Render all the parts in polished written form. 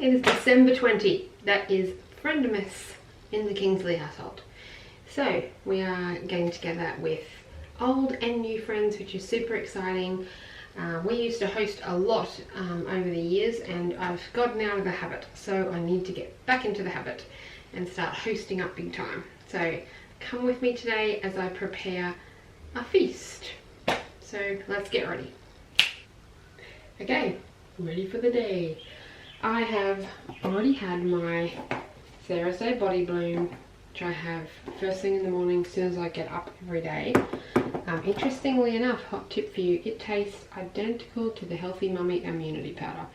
It is December 20. That is Friendmas in the Kingsley household. So we are getting together with old and new friends, which is super exciting. We used to host a lot over the years, and I've gotten out of the habit, so I need to get back into the habit and start hosting up big time. So come with me today as I prepare a feast. So let's get ready. Okay, ready for the day. I have already had my Thursday body bloom, which I have first thing in the morning as soon as I get up every day. Interestingly enough, hot tip for you, it tastes identical to the Healthy Mummy immunity powder.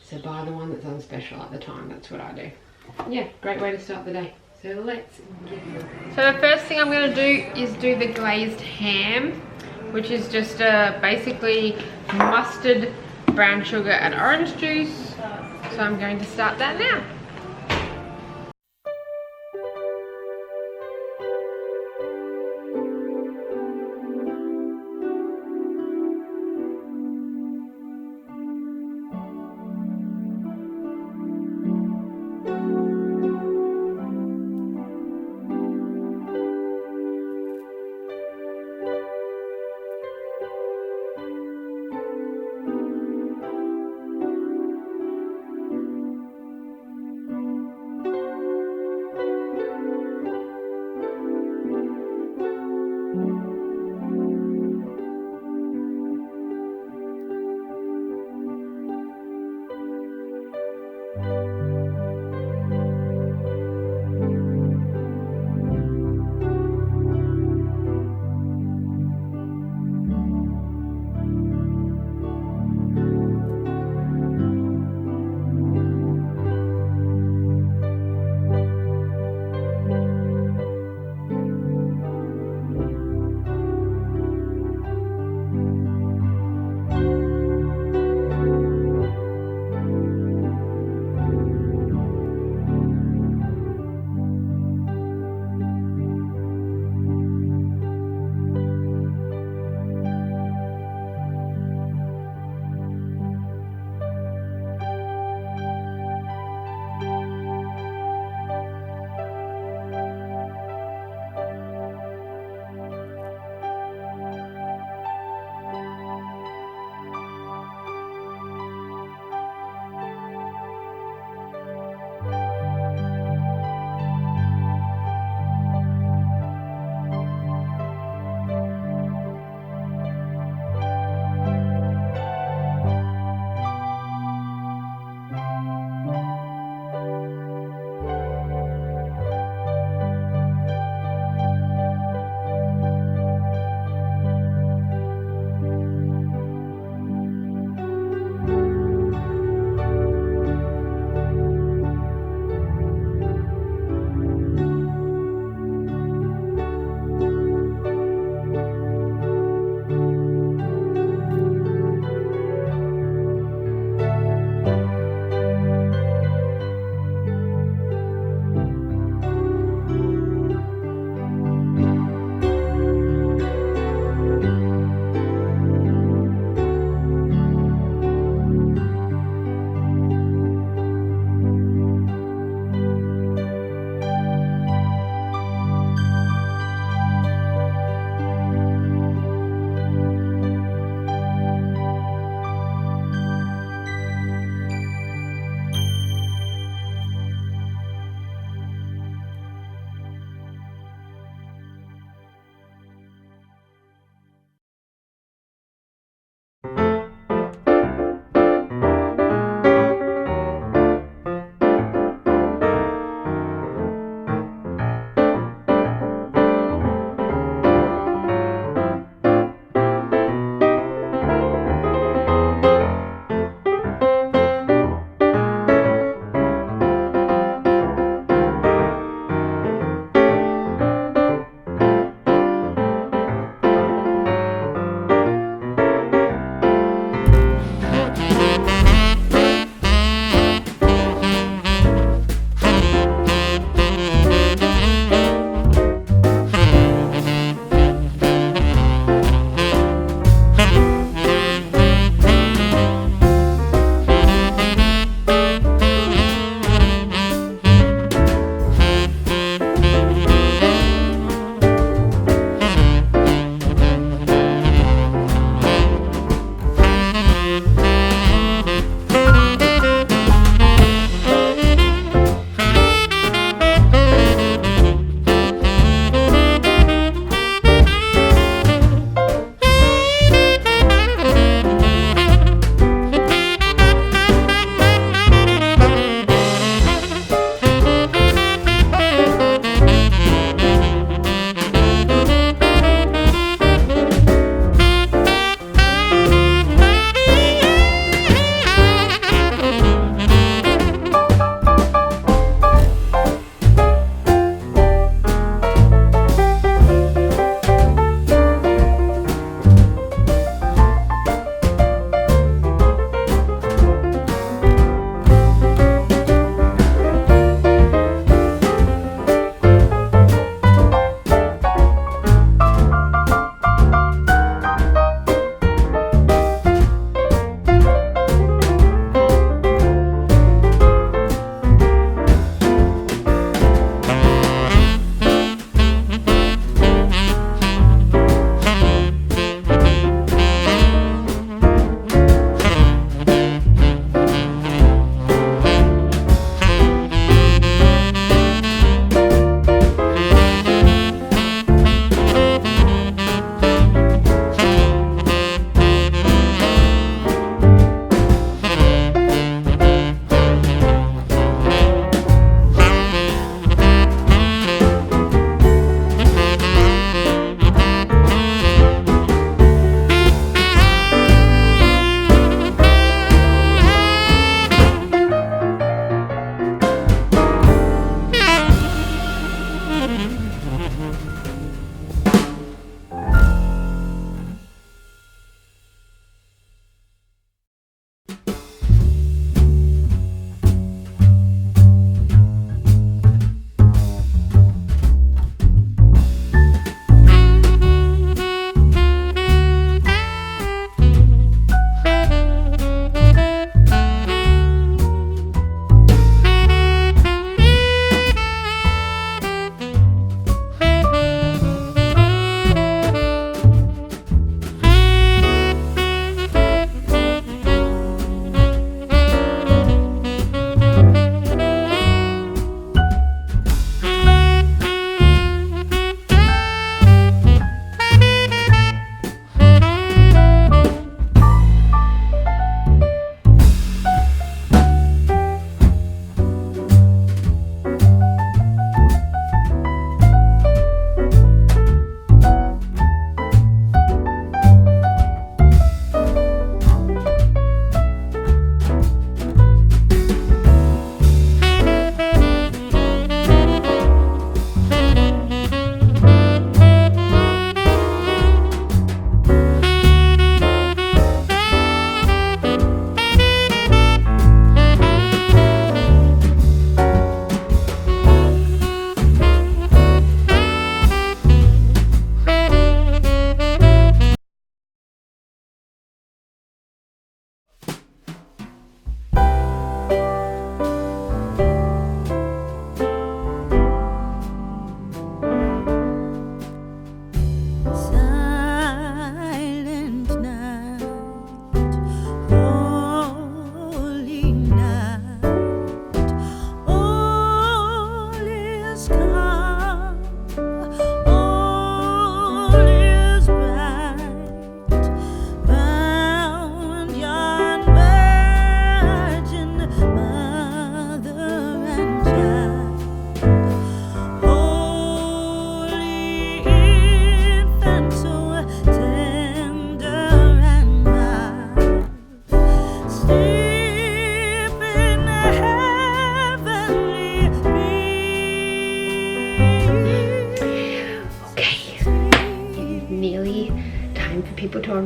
So buy the one that's on special at the time, that's what I do. Yeah, great way to start the day. So let's get it. So the first thing I'm going to do is do the glazed ham, which is just basically mustard, brown sugar and orange juice. So I'm going to start that now.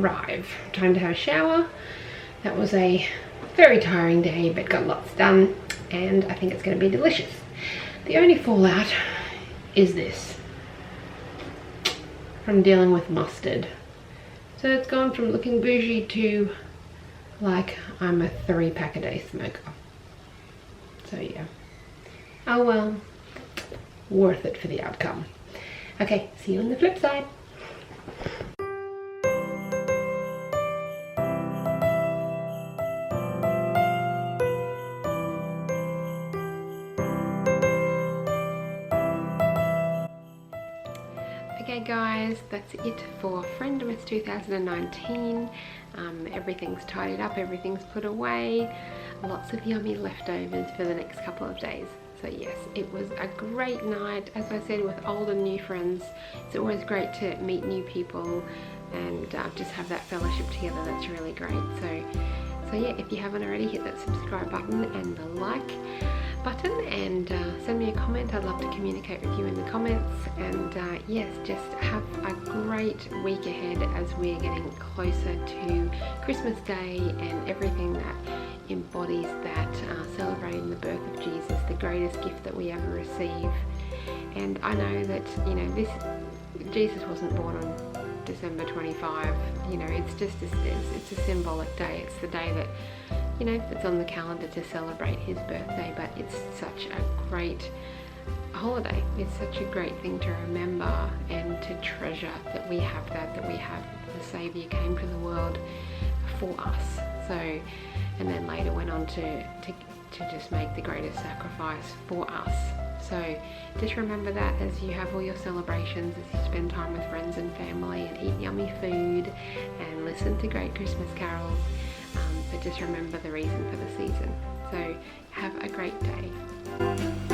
arrive. Time to have a shower. That was a very tiring day, but got lots done, and I think it's going to be delicious. The only fallout is this, from dealing with mustard. So it's gone from looking bougie to like I'm a 3-pack a day smoker. So yeah. Oh well, worth it for the outcome. Okay, see you on the flip side. Okay guys, that's it for Friendmas 2019. Everything's tidied up, everything's put away. Lots of yummy leftovers for the next couple of days. So yes, it was a great night. As I said, with old and new friends, it's always great to meet new people and just have that fellowship together. That's really great. So yeah, if you haven't already, hit that subscribe button and the like button, and send me a comment. I'd love to communicate with you in the comments. And yes, just have a great week ahead as we're getting closer to Christmas Day and everything that embodies that, celebrating the birth of Jesus, the greatest gift that we ever receive. And I know that, you know, Jesus wasn't born on December 25, you know, it's just it's a symbolic day. It's the day that, you know, it's on the calendar to celebrate his birthday, but it's such a great holiday. It's such a great thing to remember and to treasure, that we have that we have the Saviour came to the world for us. So, and then later went on to just make the greatest sacrifice for us. So just remember that as you have all your celebrations, as you spend time with friends and family and eat yummy food and listen to great Christmas carols. But just remember the reason for the season. So have a great day.